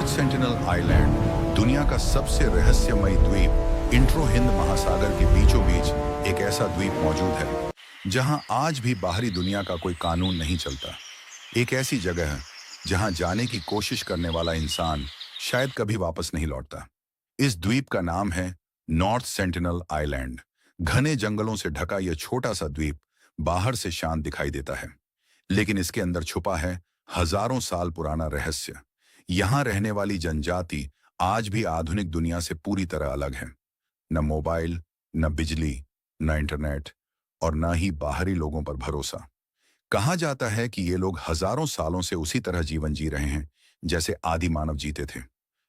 North sentinel island दुनिया का सबसे रहस्यमयी द्वीप इंट्रो हिंद महासागर के बीचों बीच एक ऐसा द्वीप मौजूद है जहां आज भी बाहरी दुनिया का कोई कानून नहीं चलता। एक ऐसी जगह है जहां जाने की कोशिश करने वाला इंसान शायद कभी वापस नहीं लौटता। इस द्वीप का नाम है नॉर्थ सेंटिनल आइलैंड। घने जंगलों से ढका यह छोटा सा द्वीप बाहर से शांत दिखाई देता है, लेकिन इसके अंदर छुपा है हजारों साल पुराना रहस्य। यहां रहने वाली जनजाति आज भी आधुनिक दुनिया से पूरी तरह अलग है। न मोबाइल, न बिजली, न इंटरनेट और न ही बाहरी लोगों पर भरोसा। कहा जाता है कि ये लोग हजारों सालों से उसी तरह जीवन जी रहे हैं जैसे आदि मानव जीते थे।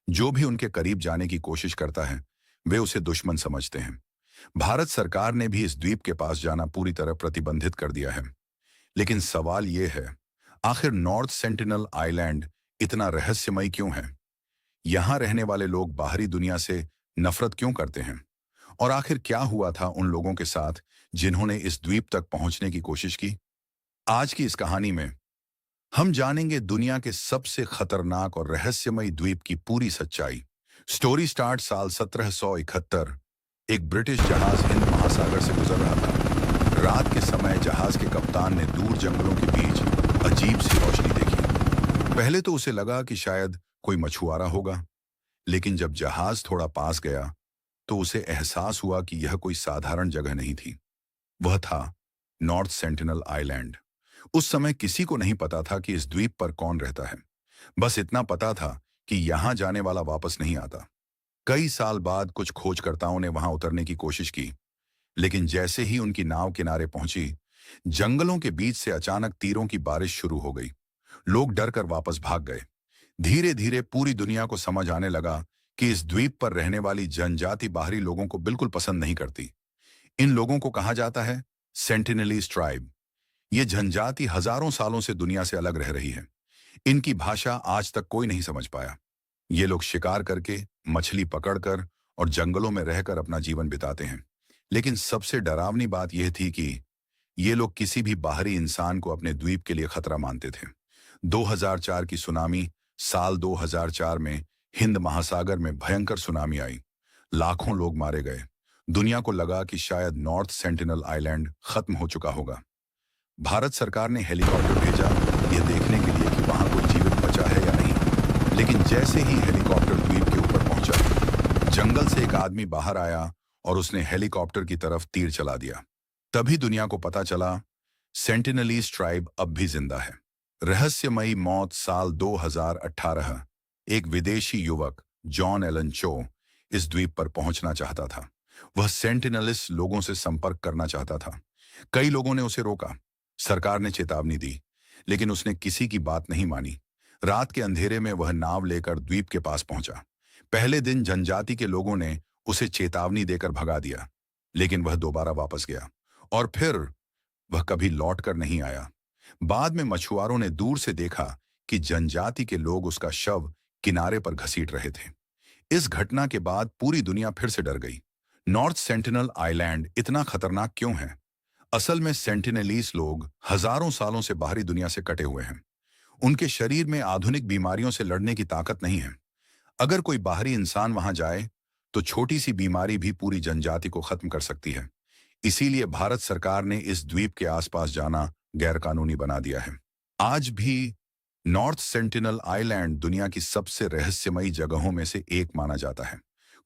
जो भी उनके करीब जाने की कोशिश करता है वे उसे दुश्मन समझते हैं। भारत सरकार ने भी इस द्वीप के पास जाना पूरी तरह प्रतिबंधित कर दिया है। लेकिन सवाल ये है, आखिर नॉर्थ सेंटिनल आइलैंड इतना रहस्यमय क्यों है? यहां रहने वाले लोग बाहरी दुनिया से नफरत क्यों करते हैं? और आखिर क्या हुआ था उन लोगों के साथ जिन्होंने इस द्वीप तक पहुंचने की कोशिश की? आज की इस कहानी में हम जानेंगे दुनिया के सबसे खतरनाक और रहस्यमयी द्वीप की पूरी सच्चाई। स्टोरी स्टार्ट साल 1771। एक ब्रिटिश जहाज हिंद महासागर से गुजर रहा था। रात के समय जहाज के कप्तान ने दूर जंगलों के बीच अजीब सी रोशनी देखी। पहले तो उसे लगा कि शायद कोई मछुआरा होगा, लेकिन जब जहाज थोड़ा पास गया तो उसे एहसास हुआ कि यह कोई साधारण जगह नहीं थी। वह था नॉर्थ सेंटिनल आइलैंड। उस समय किसी को नहीं पता था कि इस द्वीप पर कौन रहता है। बस इतना पता था कि यहां जाने वाला वापस नहीं आता। कई साल बाद कुछ खोजकर्ताओं ने वहां उतरने की कोशिश की, लेकिन जैसे ही उनकी नाव किनारे पहुंची, जंगलों के बीच से अचानक तीरों की बारिश शुरू हो गई। लोग डर कर वापस भाग गए। धीरे धीरे पूरी दुनिया को समझ आने लगा कि इस द्वीप पर रहने वाली जनजाति बाहरी लोगों को बिल्कुल पसंद नहीं करती। इन लोगों को कहा जाता है सेंटिनलीज ट्राइब। ये जनजाति हजारों सालों से दुनिया से अलग रह रही है। इनकी भाषा आज तक कोई नहीं समझ पाया। ये लोग शिकार करके, मछली पकड़कर और जंगलों में रहकर अपना जीवन बिताते हैं। लेकिन सबसे डरावनी बात यह थी कि ये लोग किसी भी बाहरी इंसान को अपने द्वीप के लिए खतरा मानते थे। 2004 की सुनामी। साल 2004 में हिंद महासागर में भयंकर सुनामी आई। लाखों लोग मारे गए। दुनिया को लगा कि शायद नॉर्थ सेंटिनल आइलैंड खत्म हो चुका होगा। भारत सरकार ने हेलीकॉप्टर भेजा यह देखने के लिए कि वहां कोई जीवित बचा है या नहीं। लेकिन जैसे ही हेलीकॉप्टर द्वीप के ऊपर पहुंचा, जंगल से एक आदमी बाहर आया और उसने हेलीकॉप्टर की तरफ तीर चला दिया। तभी दुनिया को पता चला सेंटिनलीज ट्राइब अब भी जिंदा है। रहस्यमयी मौत साल 2018। एक विदेशी युवक जॉन एलन चो इस द्वीप पर पहुंचना चाहता था। वह सेंटिनलिस्ट लोगों से संपर्क करना चाहता था। कई लोगों ने उसे रोका। सरकार ने चेतावनी दी, लेकिन उसने किसी की बात नहीं मानी। रात के अंधेरे में वह नाव लेकर द्वीप के पास पहुंचा। पहले दिन जनजाति के लोगों ने उसे चेतावनी देकर भगा दिया, लेकिन वह दोबारा वापस गया और फिर वह कभी लौट कर नहीं आया। बाद में मछुआरों ने दूर से देखा कि जनजाति के लोग उसका शव किनारे पर घसीट रहे थे। इस घटना के बाद पूरी दुनिया फिर से डर गई। नॉर्थ सेंटिनल आइलैंड इतना खतरनाक क्यों है? असल में सेंटिनलीज लोग हजारों सालों से बाहरी दुनिया से कटे हुए हैं। उनके शरीर में आधुनिक बीमारियों से लड़ने की ताकत नहीं है। अगर कोई बाहरी इंसान वहां जाए तो छोटी सी बीमारी भी पूरी जनजाति को खत्म कर सकती है। इसीलिए भारत सरकार ने इस द्वीप के आसपास जाना गैरकानूनी बना दिया है। आज भी नॉर्थ सेंटिनल आइलैंड दुनिया की सबसे रहस्यमयी जगहों में से एक माना जाता है।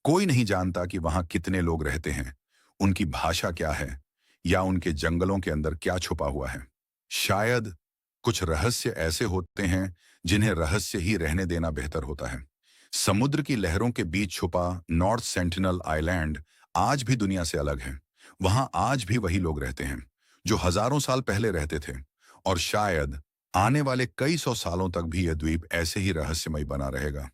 कोई नहीं जानता कि वहां कितने लोग रहते हैं, उनकी भाषा क्या है या उनके जंगलों के अंदर क्या छुपा हुआ है। शायद कुछ रहस्य ऐसे होते हैं जिन्हें रहस्य ही रहने देना बेहतर होता है। समुद्र की लहरों के बीच छुपा नॉर्थ सेंटिनल आइलैंड आज भी दुनिया से अलग है। वहां आज भी वही लोग रहते हैं जो हजारों साल पहले रहते थे, और शायद आने वाले कई सौ सालों तक भी यह द्वीप ऐसे ही रहस्यमय बना रहेगा।